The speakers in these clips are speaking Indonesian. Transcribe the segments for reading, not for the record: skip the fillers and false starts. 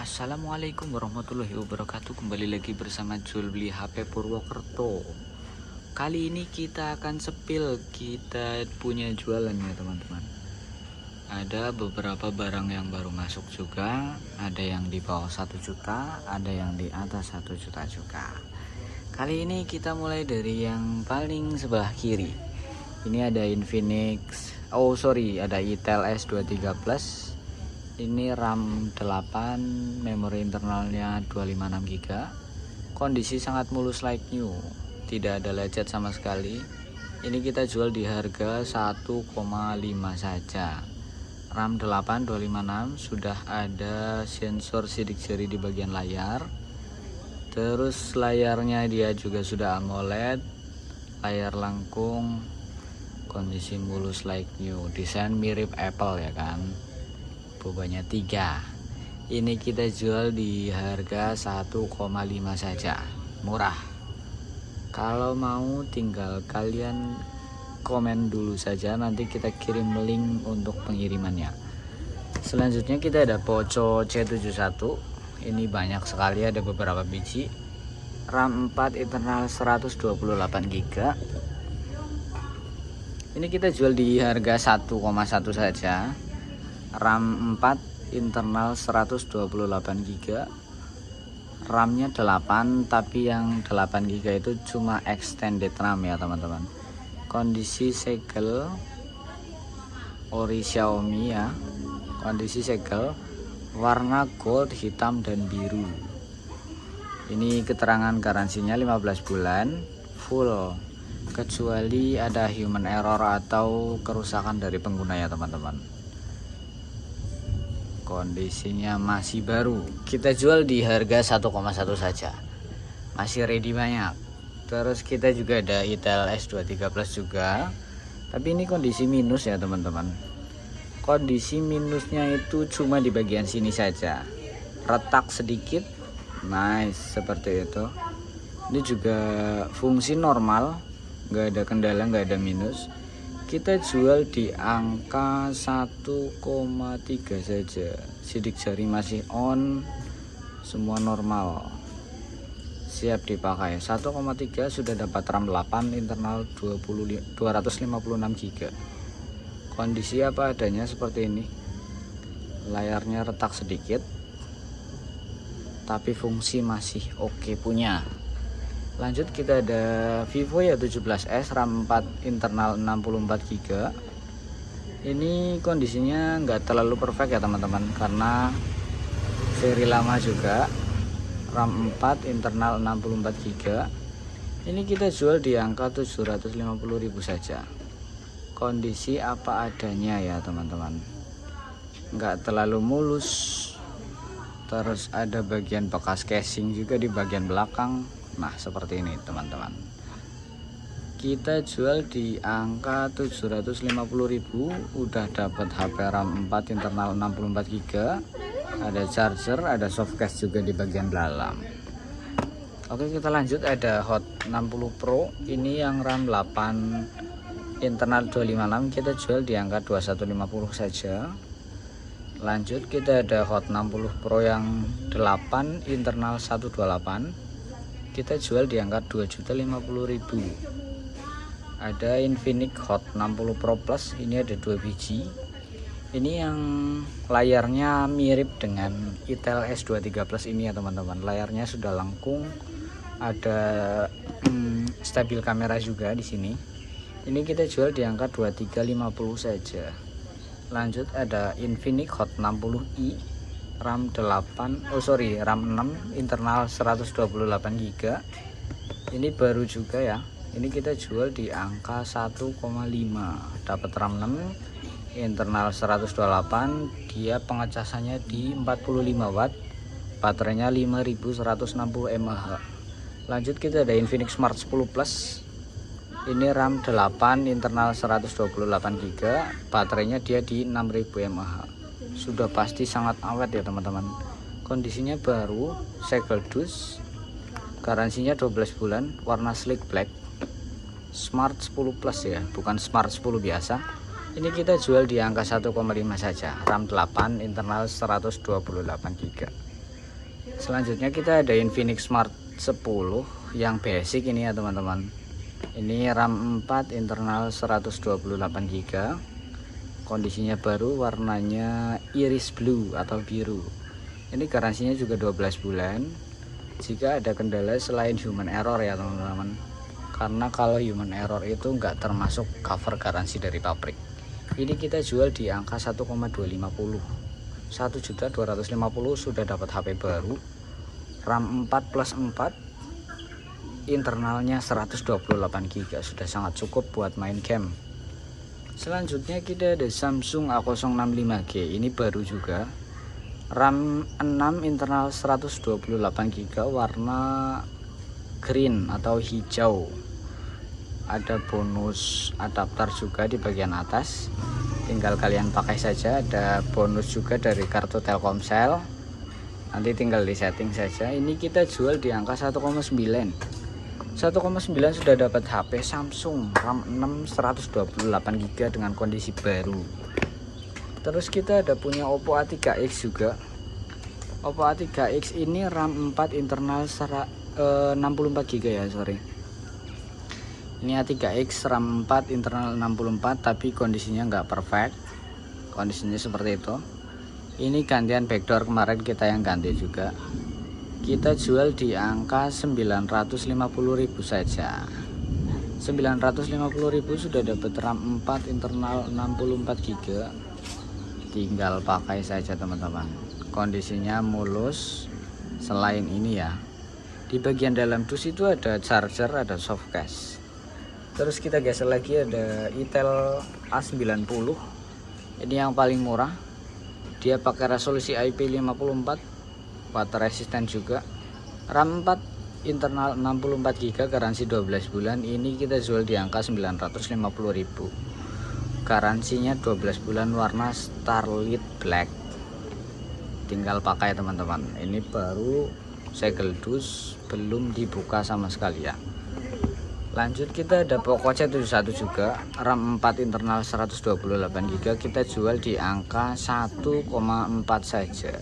Assalamualaikum warahmatullahi wabarakatuh. Kembali lagi bersama Jual Beli HP Purwokerto. Kali ini kita akan sepil, kita punya jualan ya teman-teman. Ada beberapa barang yang baru masuk juga. Ada yang di bawah 1 juta, ada yang di atas 1 juta juga. Kali ini kita mulai dari yang paling sebelah kiri. Ini ada Infinix, ada Itel S23 Plus. Ini RAM 8, memori internalnya 256 GB. Kondisi sangat mulus like new, tidak ada lecet sama sekali. Ini kita jual di harga 1,5 saja. RAM 8 256, sudah ada sensor sidik jari di bagian layar. Terus layarnya dia juga sudah AMOLED, layar langkung, kondisi mulus like new, desain mirip Apple ya kan. Bobanya 3. Ini kita jual di harga 1,5 saja, murah. Kalau mau tinggal kalian komen dulu saja, nanti kita kirim link untuk pengirimannya. Selanjutnya kita ada Poco C71. Ini banyak sekali, ada beberapa biji. RAM 4 internal 128 GB. Ini kita jual di harga 1,1 saja. RAM 4 internal 128 GB, RAM-nya 8, tapi yang 8 GB itu cuma extended RAM ya teman-teman. Kondisi segel ori Xiaomi ya, kondisi segel warna gold, hitam dan biru. Ini keterangan garansinya 15 bulan full, kecuali ada human error atau kerusakan dari pengguna ya teman-teman. Kondisinya masih baru, kita jual di harga 1,1 saja, masih ready banyak. Terus kita juga ada Itel S23 Plus juga, tapi ini kondisi minus ya teman-teman. Kondisi minusnya itu cuma di bagian sini saja, retak sedikit. Nice, seperti itu. Ini juga fungsi normal, nggak ada kendala, nggak ada minus. Kita jual di angka 1,3 saja. Sidik jari masih on, semua normal, siap dipakai. 1,3 sudah dapat RAM 8 internal 256 GB. Kondisi apa adanya seperti ini. Layarnya retak sedikit, tapi fungsi masih oke punya. Lanjut kita ada Vivo ya 17S, RAM 4 internal 64 GB. Ini kondisinya nggak terlalu perfect ya teman-teman, karena seri lama juga. RAM 4 internal 64 GB. Ini kita jual di angka 750.000 saja. Kondisi apa adanya ya teman-teman, nggak terlalu mulus. Terus ada bagian bekas casing juga di bagian belakang. Nah seperti ini teman-teman. Kita jual di angka 750.000. Udah dapat HP RAM 4 internal 64 GB, ada charger, ada softcase juga di bagian dalam. Oke, kita lanjut. Ada Hot 60 Pro. Ini yang RAM 8 internal 256, kita jual di angka 2150 saja. Lanjut kita ada Hot 60 Pro yang 8 internal 128, kita jual di angka 2.050.000. Ada Infinix Hot 60 Pro Plus, ini ada 2 biji. Ini yang layarnya mirip dengan Itel S23 Plus ini ya teman-teman. Layarnya sudah langkung, ada stabil kamera juga di sini. Ini kita jual di angka 2350 saja. Lanjut ada Infinix Hot 60i, RAM 6 internal 128 GB. Ini baru juga ya. Ini kita jual di angka 1,5, dapat RAM 6 internal 128. Dia pengecasannya di 45 watt, baterainya 5160 mAh. Lanjut kita ada Infinix Smart 10 Plus. Ini RAM 8 internal 128 GB, baterainya dia di 6000 mAh. Sudah pasti sangat awet ya teman-teman. Kondisinya baru, segel dus, garansinya 12 bulan, warna sleek black. Smart 10 Plus ya, bukan Smart 10 biasa. Ini kita jual di angka 1,5 saja, RAM 8 internal 128 GB. Selanjutnya kita ada Infinix Smart 10 yang basic ini ya teman-teman. Ini RAM 4 internal 128GB. Kondisinya baru, warnanya iris blue atau biru. Ini garansinya juga 12 bulan. Jika ada kendala selain human error ya teman-teman, karena kalau human error itu nggak termasuk cover garansi dari pabrik. Ini kita jual di angka 1,250, 1.250.000 sudah dapat HP baru, RAM 4+4, internalnya 128GB, sudah sangat cukup buat main game. Selanjutnya kita ada Samsung A065G, ini baru juga, RAM 6 internal 128GB, warna green atau hijau. Ada bonus adapter juga di bagian atas, tinggal kalian pakai saja. Ada bonus juga dari kartu Telkomsel, nanti tinggal di setting saja. Ini kita jual di angka 1,9 sudah dapat HP Samsung RAM 6 128GB dengan kondisi baru. Terus kita ada punya Oppo A3X juga. Oppo A3X ini RAM 4 internal 64GB ya, sorry. Ini A3X RAM 4 internal 64, tapi kondisinya nggak perfect. Kondisinya seperti itu. Ini gantian backdoor, kemarin kita yang ganti juga. Kita jual di angka 950.000 saja. 950.000 sudah dapat RAM 4 internal 64GB. Tinggal pakai saja teman-teman. Kondisinya mulus. Selain ini ya, di bagian dalam dus itu ada charger, ada soft case. Terus kita geser lagi, ada Itel A90. Ini yang paling murah. Dia pakai resolusi IP54, water resistant juga. RAM 4 internal 64GB, garansi 12 bulan. Ini kita jual di angka 950.000. Garansinya 12 bulan, warna Starlit Black. Tinggal pakai teman-teman. Ini baru segel dus, belum dibuka sama sekali ya. Lanjut kita ada Poco C71 juga, RAM 4 internal 128GB, kita jual di angka 1,4 saja.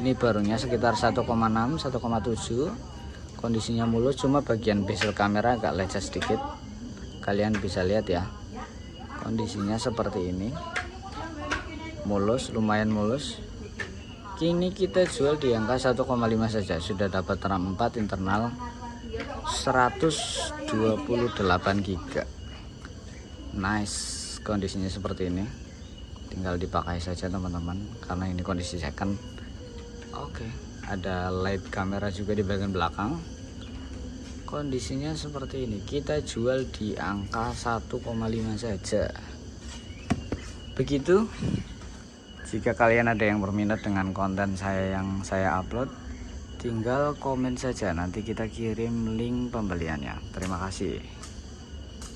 Ini barunya sekitar 1,6 1,7. Kondisinya mulus, cuma bagian bezel kamera agak lecet sedikit. Kalian bisa lihat ya. Kondisinya seperti ini. Mulus, lumayan mulus. Kini kita jual di angka 1,5 saja, sudah dapat RAM 4 internal 128GB. Nice, kondisinya seperti ini. Tinggal dipakai saja teman-teman, karena ini kondisi second. Oke, ada light kamera juga di bagian belakang. Kondisinya seperti ini. Kita jual di angka 1,5 saja. Begitu. Jika kalian ada yang berminat dengan konten saya yang saya upload, tinggal komen saja, nanti kita kirim link pembeliannya. Terima kasih.